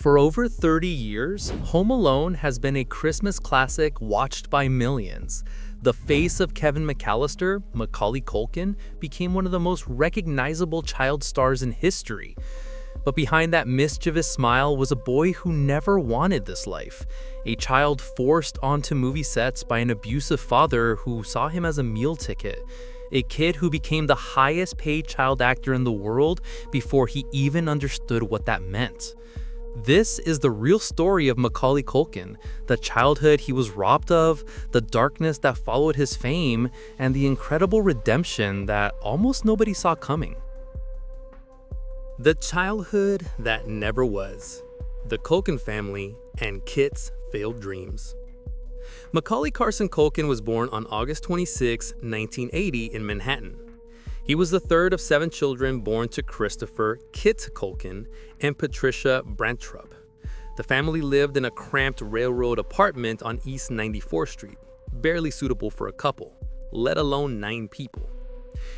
For over 30 years, Home Alone has been a Christmas classic watched by millions. The face of Kevin McAllister, Macaulay Culkin, became one of the most recognizable child stars in history. But behind that mischievous smile was a boy who never wanted this life, a child forced onto movie sets by an abusive father who saw him as a meal ticket, a kid who became the highest paid child actor in the world before he even understood what that meant. This is the real story of Macaulay Culkin, the childhood he was robbed of, the darkness that followed his fame, and the incredible redemption that almost nobody saw coming. The childhood that never was. The Culkin family and Kit's failed dreams. Macaulay Carson Culkin was born on August 26, 1980 in Manhattan. He was the third of 7 children born to Christopher Kit Culkin and Patricia Brantrup. The family lived in a cramped railroad apartment on East 94th Street, barely suitable for a couple, let alone 9 people.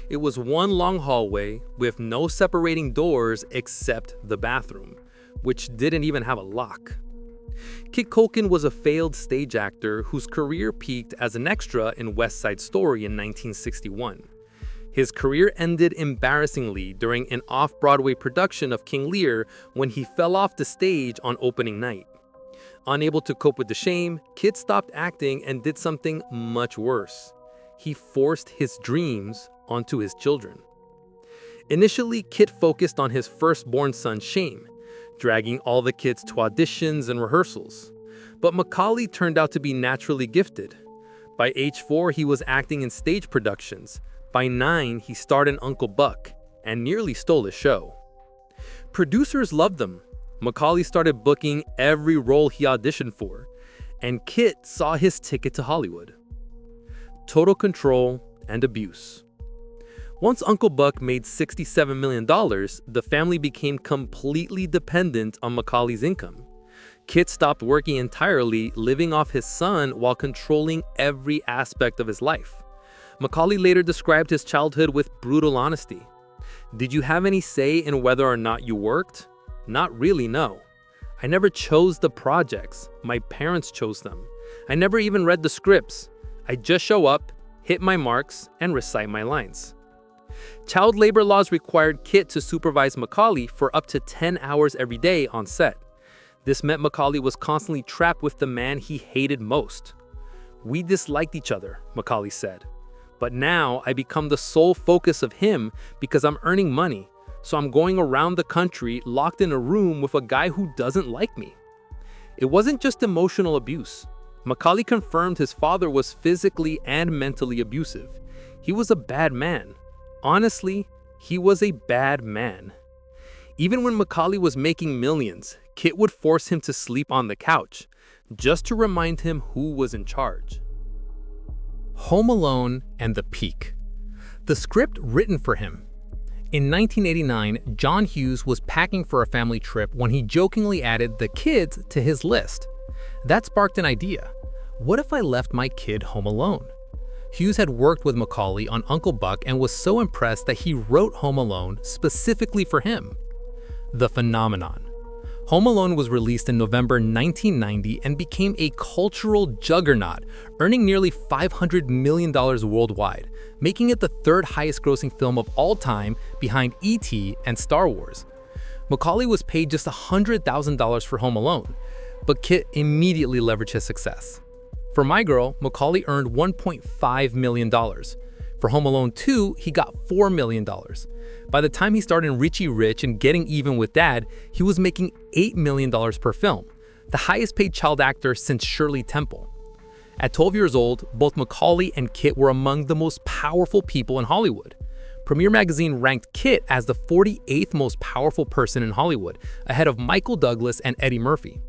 It was one long hallway with no separating doors except the bathroom, which didn't even have a lock. Kit Culkin was a failed stage actor whose career peaked as an extra in West Side Story in 1961. His career ended embarrassingly during an off-Broadway production of King Lear when he fell off the stage on opening night. Unable to cope with the shame, Kit stopped acting and did something much worse. He forced his dreams onto his children. Initially, Kit focused on his firstborn son's shame, dragging all the kids to auditions and rehearsals. But Macaulay turned out to be naturally gifted. By age 4, he was acting in stage productions. By 9, he starred in Uncle Buck and nearly stole his show. Producers loved him. Macaulay started booking every role he auditioned for, and Kit saw his ticket to Hollywood. Total control and abuse. Once Uncle Buck made $67 million, the family became completely dependent on Macaulay's income. Kit stopped working entirely, living off his son while controlling every aspect of his life. Macaulay later described his childhood with brutal honesty. "Did you have any say in whether or not you worked? Not really, no. I never chose the projects. My parents chose them. I never even read the scripts. I just show up, hit my marks, and recite my lines." Child labor laws required Kit to supervise Macaulay for up to 10 hours every day on set. This meant Macaulay was constantly trapped with the man he hated most. "We disliked each other," Macaulay said. "But now I become the sole focus of him because I'm earning money, so I'm going around the country locked in a room with a guy who doesn't like me." It wasn't just emotional abuse. Macaulay confirmed his father was physically and mentally abusive. He was a bad man. Honestly, he was a bad man. Even when Macaulay was making millions, Kit would force him to sleep on the couch, just to remind him who was in charge. Home Alone and the Peak. The script written for him. In 1989, John Hughes was packing for a family trip when he jokingly added the kids to his list. That sparked an idea. What if I left my kid home alone? Hughes had worked with Macaulay on Uncle Buck and was so impressed that he wrote Home Alone specifically for him. The phenomenon. Home Alone was released in November 1990 and became a cultural juggernaut, earning nearly $500 million worldwide, making it the 3rd highest grossing film of all time behind E.T. and Star Wars. Macaulay was paid just $100,000 for Home Alone, but Kit immediately leveraged his success. For My Girl, Macaulay earned $1.5 million. For Home Alone 2, he got $4 million. By the time he starred in Richie Rich and Getting Even with Dad, he was making $8 million per film, the highest paid child actor since Shirley Temple. At 12 years old, both Macaulay and Kit were among the most powerful people in Hollywood. Premiere Magazine ranked Kit as the 48th most powerful person in Hollywood, ahead of Michael Douglas and Eddie Murphy.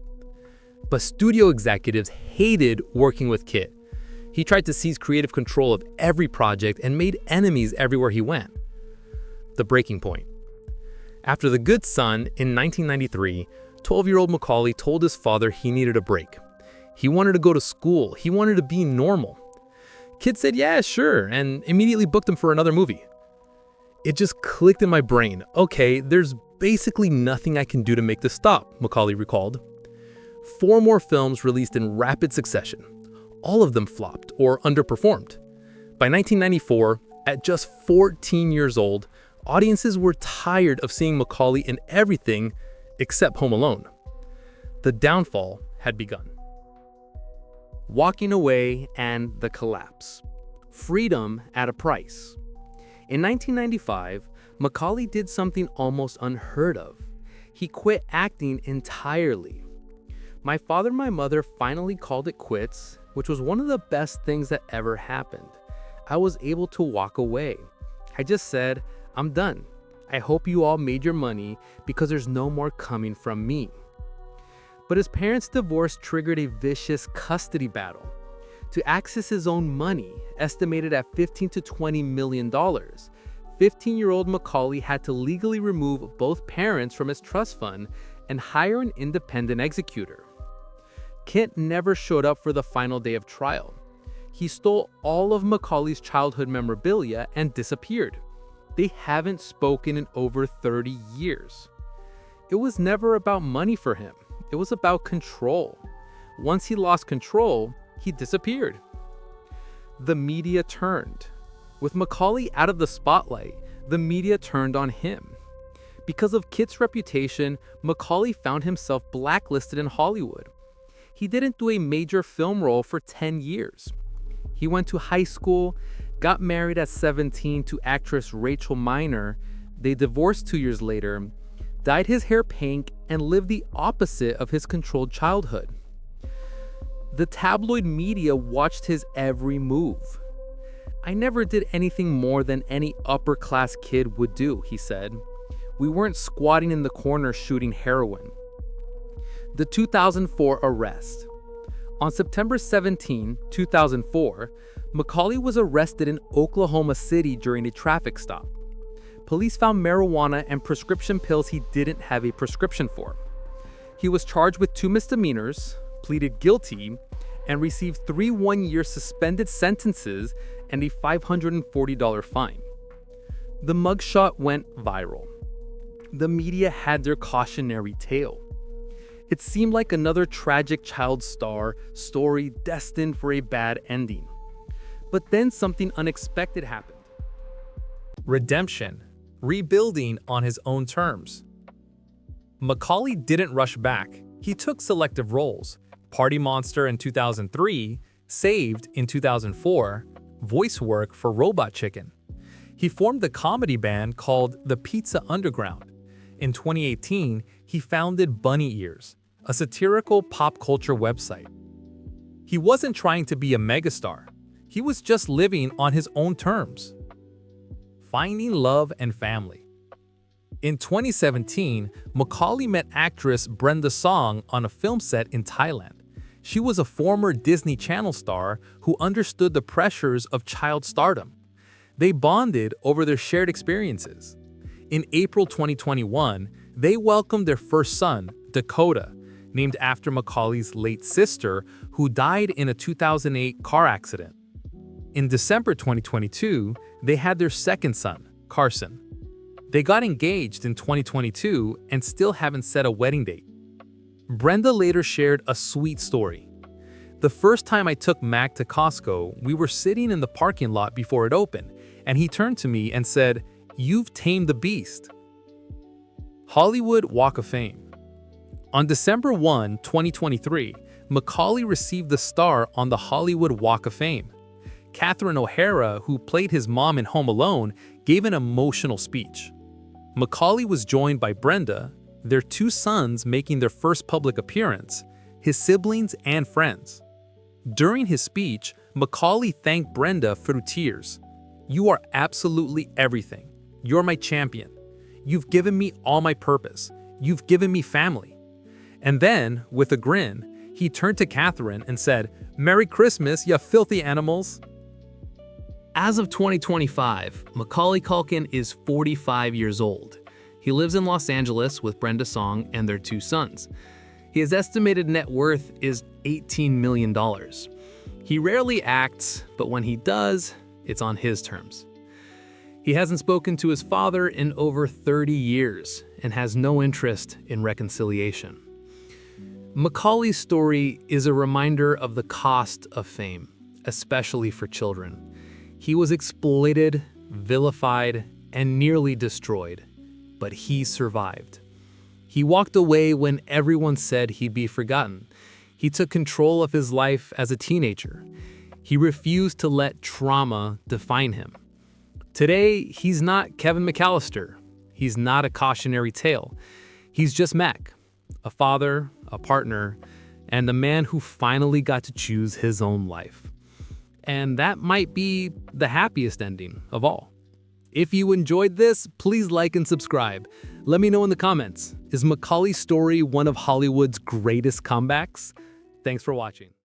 But studio executives hated working with Kit. He tried to seize creative control of every project and made enemies everywhere he went. The breaking point. After The Good Son in 1993, 12-year-old Macaulay told his father he needed a break. He wanted to go to school. He wanted to be normal. Kit said, "Yeah, sure," and immediately booked him for another movie. It just clicked in my brain. Okay, there's basically nothing I can do to make this stop, Macaulay recalled. 4 more films released in rapid succession. All of them flopped or underperformed. By 1994, at just 14 years old, audiences were tired of seeing Macaulay in everything except Home Alone. The downfall had begun. Walking away and the collapse. Freedom at a price. In 1995, Macaulay did something almost unheard of. He quit acting entirely. My father and my mother finally called it quits, which was one of the best things that ever happened. I was able to walk away. I just said, I'm done. I hope you all made your money because there's no more coming from me. But his parents' divorce triggered a vicious custody battle. To access his own money, estimated at $15 to $20 million, 15-year-old Macaulay had to legally remove both parents from his trust fund and hire an independent executor. Kit never showed up for the final day of trial. He stole all of Macaulay's childhood memorabilia and disappeared. They haven't spoken in over 30 years. It was never about money for him. It was about control. Once he lost control, he disappeared. The media turned. With Macaulay out of the spotlight, the media turned on him. Because of Kit's reputation, Macaulay found himself blacklisted in Hollywood. He didn't do a major film role for 10 years. He went to high school, got married at 17 to actress Rachel Miner. They divorced 2 years later, dyed his hair pink, and lived the opposite of his controlled childhood. The tabloid media watched his every move. I never did anything more than any upper-class kid would do, he said. We weren't squatting in the corner shooting heroin. The 2004 arrest. On September 17, 2004, Macaulay was arrested in Oklahoma City during a traffic stop. Police found marijuana and prescription pills he didn't have a prescription for. He was charged with 2 misdemeanors, pleaded guilty, and received 3 one-year suspended sentences and a $540 fine. The mugshot went viral. The media had their cautionary tale. It seemed like another tragic child star story destined for a bad ending. But then something unexpected happened. Redemption. Rebuilding on his own terms. Macaulay didn't rush back. He took selective roles. Party Monster in 2003, Saved in 2004, voice work for Robot Chicken. He formed the comedy band called the Pizza Underground. In 2018, he founded Bunny Ears, a satirical pop culture website. He wasn't trying to be a megastar. He was just living on his own terms. Finding love and family. In 2017, Macaulay met actress Brenda Song on a film set in Thailand. She was a former Disney Channel star who understood the pressures of child stardom. They bonded over their shared experiences. In April 2021, they welcomed their first son, Dakota, named after Macaulay's late sister, who died in a 2008 car accident. In December 2022, they had their second son, Carson. They got engaged in 2022 and still haven't set a wedding date. Brenda later shared a sweet story. The first time I took Mac to Costco, we were sitting in the parking lot before it opened, and he turned to me and said, "You've tamed the beast." Hollywood Walk of Fame. On December 1, 2023, Macaulay received the star on the Hollywood Walk of Fame. Catherine O'Hara, who played his mom in Home Alone, gave an emotional speech. Macaulay was joined by Brenda, their 2 sons making their first public appearance, his siblings and friends. During his speech, Macaulay thanked Brenda through tears. "You are absolutely everything. You're my champion. You've given me all my purpose. You've given me family." And then, with a grin, he turned to Catherine and said, "Merry Christmas, you filthy animals." As of 2025, Macaualy Culkin is 45 years old. He lives in Los Angeles with Brenda Song and their 2 sons. His estimated net worth is $18 million. He rarely acts, but when he does, it's on his terms. He hasn't spoken to his father in over 30 years and has no interest in reconciliation. Macaulay's story is a reminder of the cost of fame, especially for children. He was exploited, vilified, and nearly destroyed, but he survived. He walked away when everyone said he'd be forgotten. He took control of his life as a teenager. He refused to let trauma define him. Today, he's not Kevin McAllister. He's not a cautionary tale. He's just Mac, a father, a partner, and the man who finally got to choose his own life. And that might be the happiest ending of all. If you enjoyed this, please like and subscribe. Let me know in the comments, is Macaulay's story one of Hollywood's greatest comebacks? Thanks for watching.